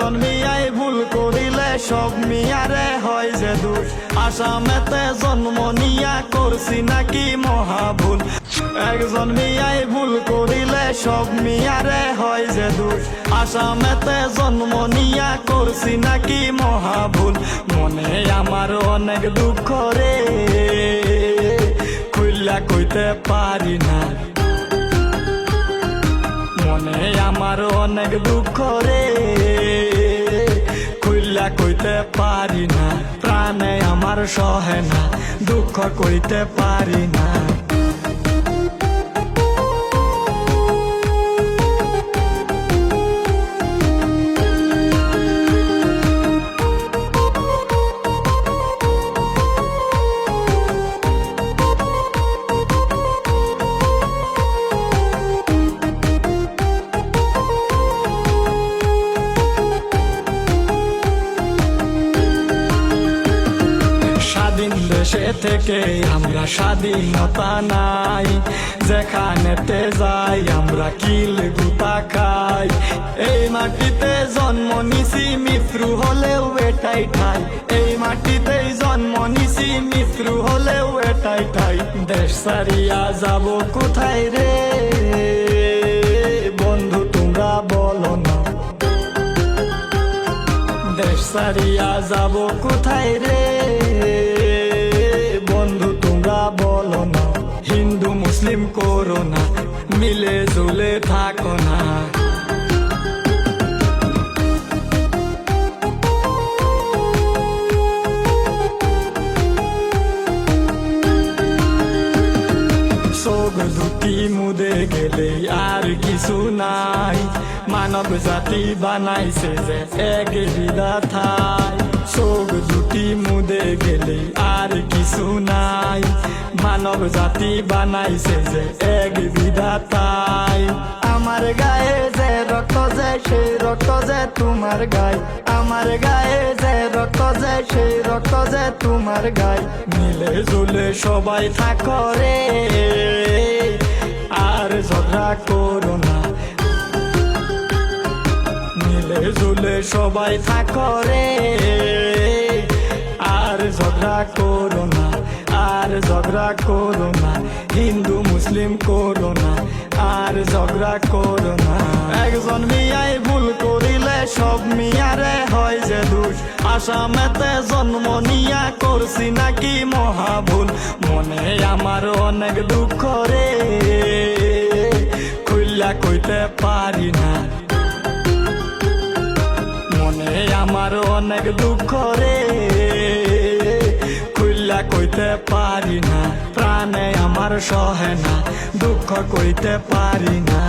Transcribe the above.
একজন মিয়াই ভুল করিলে সব মিয়ারে হয় যে দোষ। আসামেতে জন্ম নিয়া করছি নাকি মহাভুল। একজন মিয়াই ভুল করিলে সব মিয়ারে হয় যে দোষ। আসামেতে জন্ম নিয়া করছি নাকি মহাভুল। মনে আমার অনেক দুঃখ রে, খুইলা কইতে পারি না। মনে আমার অনেক দুঃখ রে, খুইলা কইতে পারি না। প্রাণে আমার সহে না, দুঃখ কইতে পারি না। স্বাধীন দেশে থেকে আমরা স্বাধীনতা নাই, যেখানেতে যাই আমরা কিল গুতা খাই। এই মাটিতে জন্ম নিছি, মৃত্যু হলেও এটাই ঠাই। এই মাটিতেই জন্ম নিছি, মৃত্যু হলেও এটাই ঠাই। দেশ ছাড়িয়া যাব কোথায় রে বন্ধু তোমরা বলো না। দেশ ছাড়িয়া যাব কোথায় রে বন্ধু তোমরা বলো না। হিন্দু মুসলিম করো না, মিলে জুলে থাকো না। চোখ দুটি মুদে গেলে আর কিছু নাই, মানব জাতি বানাইছে যে এক বিধাতায়। চোখ দুটি মুদে গেলে আর কিছু নাই, মানব জাতি বানাইছে যে এক বিধাতায়। আমার গায়ে যে রক্ত যে সেই রক্ত যে তোমার গায়ে। আমার গায়ে যে রক্ত যে সেই রক্ত যে তোমার গায়ে। মিলে জুলে সবাই থাকো রে, আর ঝগড়া করো না। মিলে জুলে সবাই থাকো রে, আর ঝগড়া করো না। আর ঝগড়া করো না, হিন্দু মুসলিম করো না, আর ঝগড়া করো না। একজন মিয়াই ভুল করিলে সব মিয়ারে হয় যে দোষ। আসামেতে জন্ম নিয়া করছি নাকি মহাভুল। মনে আমার অনেক দুঃখ রে, খুইলা কইতে পারি না। মনে আমার অনেক দুঃখ রে, খুইলা কইতে পারি না। প্রাণে আমার সহে না, দুঃখ কইতে পারি না।